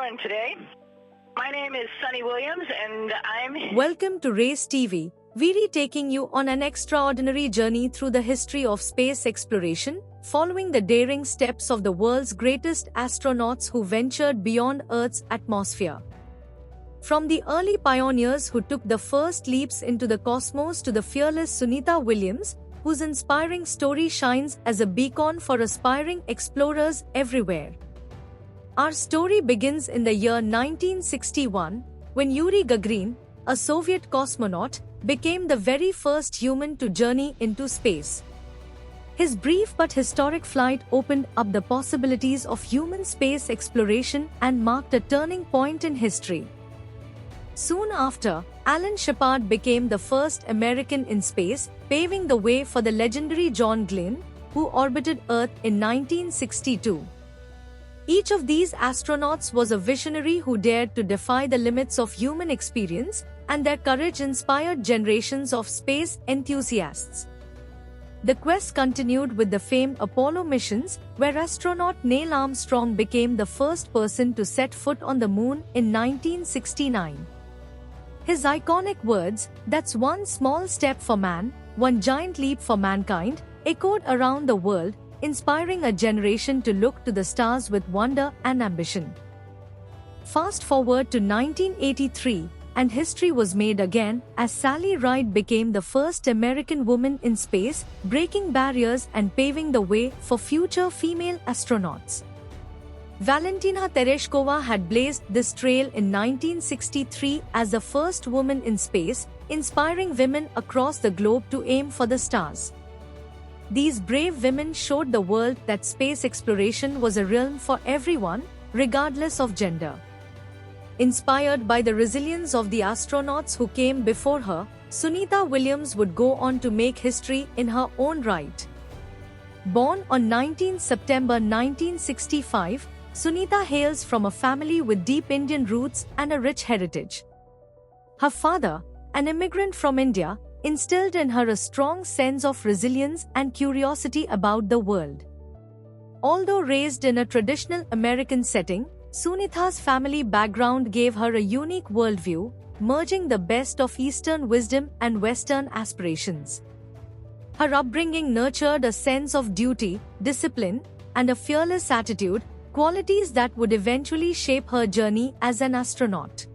doing today? My name is Sunny Williams, and I'm... Welcome to Race TV, we're taking you on an extraordinary journey through the history of space exploration, following the daring steps of the world's greatest astronauts who ventured beyond Earth's atmosphere. From the early pioneers who took the first leaps into the cosmos to the fearless Sunita Williams, whose inspiring story shines as a beacon for aspiring explorers everywhere. Our story begins in the year 1961, when Yuri Gagarin, a Soviet cosmonaut, became the very first human to journey into space. His brief but historic flight opened up the possibilities of human space exploration and marked a turning point in history. Soon after, Alan Shepard became the first American in space, paving the way for the legendary John Glenn, who orbited Earth in 1962. Each of these astronauts was a visionary who dared to defy the limits of human experience, and their courage inspired generations of space enthusiasts. The quest continued with the famed Apollo missions, where astronaut Neil Armstrong became the first person to set foot on the moon in 1969. His iconic words, "That's one small step for man, one giant leap for mankind," echoed around the world, inspiring a generation to look to the stars with wonder and ambition. Fast forward to 1983, and history was made again as Sally Ride became the first American woman in space, breaking barriers and paving the way for future female astronauts. Valentina Tereshkova had blazed this trail in 1963 as the first woman in space, inspiring women across the globe to aim for the stars. These brave women showed the world that space exploration was a realm for everyone, regardless of gender. Inspired by the resilience of the astronauts who came before her, Sunita Williams would go on to make history in her own right. Born on 19 September 1965, Sunita hails from a family with deep Indian roots and a rich heritage. Her father, an immigrant from India, instilled in her a strong sense of resilience and curiosity about the world. Although raised in a traditional American setting, Sunita's family background gave her a unique worldview, merging the best of Eastern wisdom and Western aspirations. Her upbringing nurtured a sense of duty, discipline, and a fearless attitude, qualities that would eventually shape her journey as an astronaut.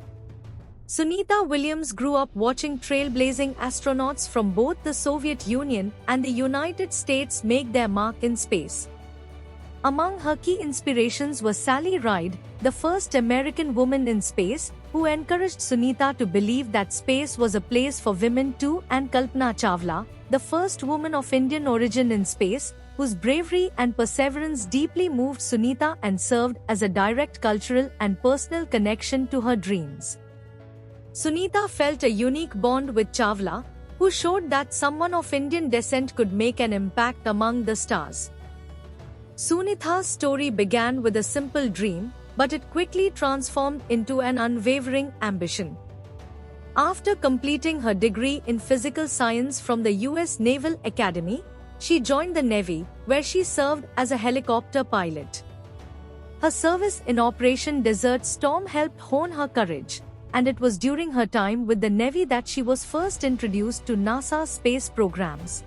Sunita Williams grew up watching trailblazing astronauts from both the Soviet Union and the United States make their mark in space. Among her key inspirations was Sally Ride, the first American woman in space, who encouraged Sunita to believe that space was a place for women too, and Kalpana Chawla, the first woman of Indian origin in space, whose bravery and perseverance deeply moved Sunita and served as a direct cultural and personal connection to her dreams. Sunita felt a unique bond with Chawla, who showed that someone of Indian descent could make an impact among the stars. Sunita's story began with a simple dream, but it quickly transformed into an unwavering ambition. After completing her degree in physical science from the US Naval Academy, she joined the Navy, where she served as a helicopter pilot. Her service in Operation Desert Storm helped hone her courage, and it was during her time with the Navy that she was first introduced to NASA's space programs.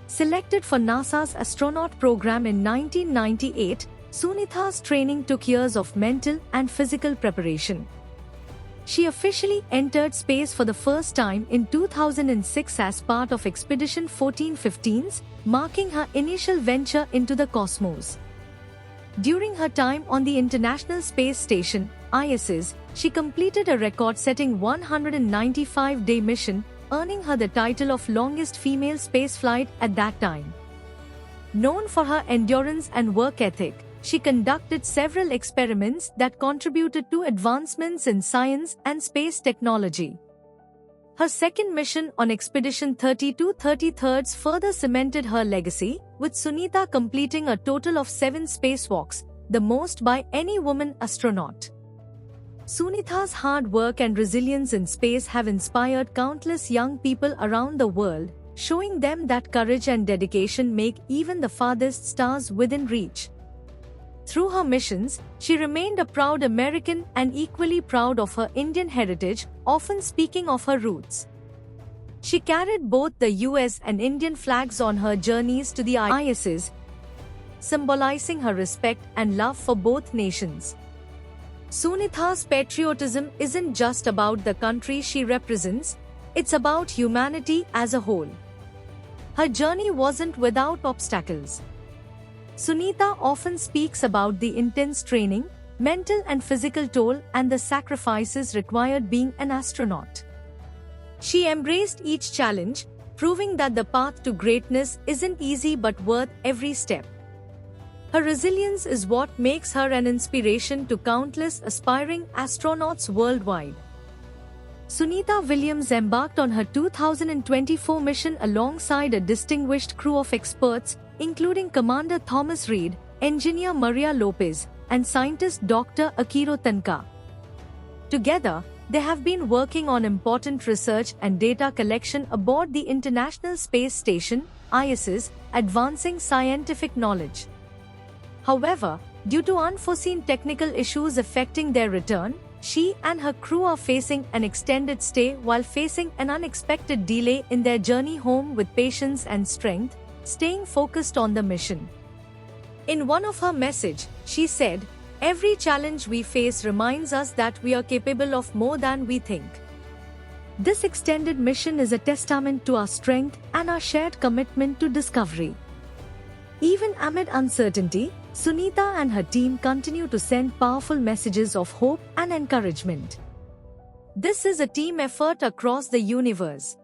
Selected for NASA's astronaut program in 1998, Sunita's training took years of mental and physical preparation. She officially entered space for the first time in 2006 as part of Expedition 1415, marking her initial venture into the cosmos. During her time on the International Space Station, ISS, she completed a record-setting 195-day mission, earning her the title of longest female spaceflight at that time. Known for her endurance and work ethic, she conducted several experiments that contributed to advancements in science and space technology. Her second mission on Expedition 3233 further cemented her legacy, with Sunita completing a total of 7 spacewalks, the most by any woman astronaut. Sunita's hard work and resilience in space have inspired countless young people around the world, showing them that courage and dedication make even the farthest stars within reach. Through her missions, she remained a proud American and equally proud of her Indian heritage, often speaking of her roots. She carried both the US and Indian flags on her journeys to the ISS, symbolizing her respect and love for both nations. Sunitha's patriotism isn't just about the country she represents, it's about humanity as a whole. Her journey wasn't without obstacles. Sunitha often speaks about the intense training, mental and physical toll, and the sacrifices required being an astronaut. She embraced each challenge, proving that the path to greatness isn't easy but worth every step. Her resilience is what makes her an inspiration to countless aspiring astronauts worldwide. Sunitha Williams embarked on her 2024 mission alongside a distinguished crew of experts, including Commander Thomas Reid, Engineer Maria Lopez, and scientist Dr. Akiro Tanka. Together, they have been working on important research and data collection aboard the International Space Station, ISS, advancing scientific knowledge. However, due to unforeseen technical issues affecting their return, she and her crew are facing an extended stay while facing an unexpected delay in their journey home. With patience and strength, staying focused on the mission. In one of her messages, she said, "Every challenge we face reminds us that we are capable of more than we think." This extended mission is a testament to our strength and our shared commitment to discovery. Even amid uncertainty, Sunitha and her team continue to send powerful messages of hope and encouragement. This is a team effort across the universe.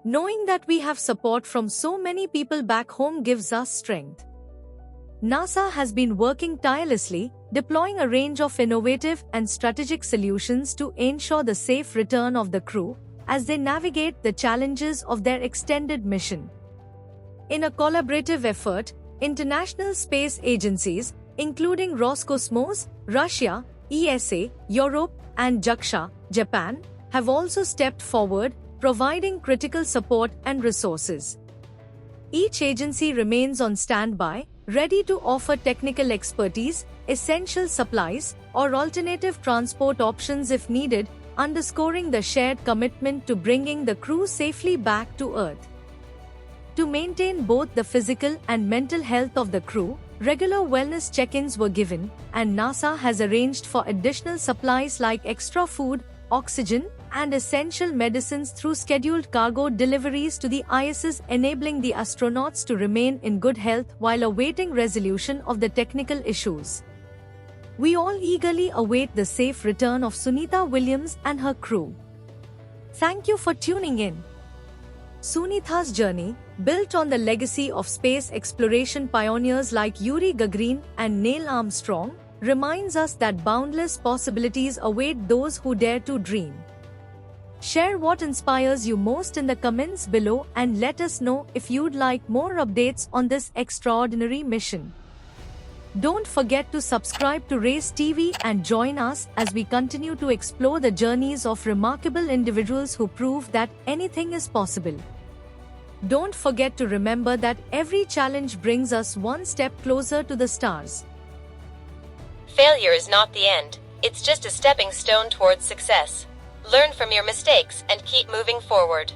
Knowing that we have support from so many people back home gives us strength. NASA has been working tirelessly, deploying a range of innovative and strategic solutions to ensure the safe return of the crew as they navigate the challenges of their extended mission. In a collaborative effort, international space agencies, including Roscosmos, Russia, ESA, Europe, and JAXA, Japan, have also stepped forward, providing critical support and resources. Each agency remains on standby, ready to offer technical expertise, essential supplies, or alternative transport options if needed, underscoring the shared commitment to bringing the crew safely back to Earth. To maintain both the physical and mental health of the crew, regular wellness check-ins were given, and NASA has arranged for additional supplies like extra food, oxygen, and essential medicines through scheduled cargo deliveries to the ISS, enabling the astronauts to remain in good health while awaiting resolution of the technical issues. We all eagerly await the safe return of Sunitha Williams and her crew. Thank you for tuning in. Sunitha's journey, built on the legacy of space exploration pioneers like Yuri Gagarin and Neil Armstrong, reminds us that boundless possibilities await those who dare to dream. Share what inspires you most in the comments below and let us know if you'd like more updates on this extraordinary mission. Don't forget to subscribe to Race TV and join us as we continue to explore the journeys of remarkable individuals who prove that anything is possible. Don't forget to remember that every challenge brings us one step closer to the stars. Failure is not the end, it's just a stepping stone towards success. Learn from your mistakes and keep moving forward.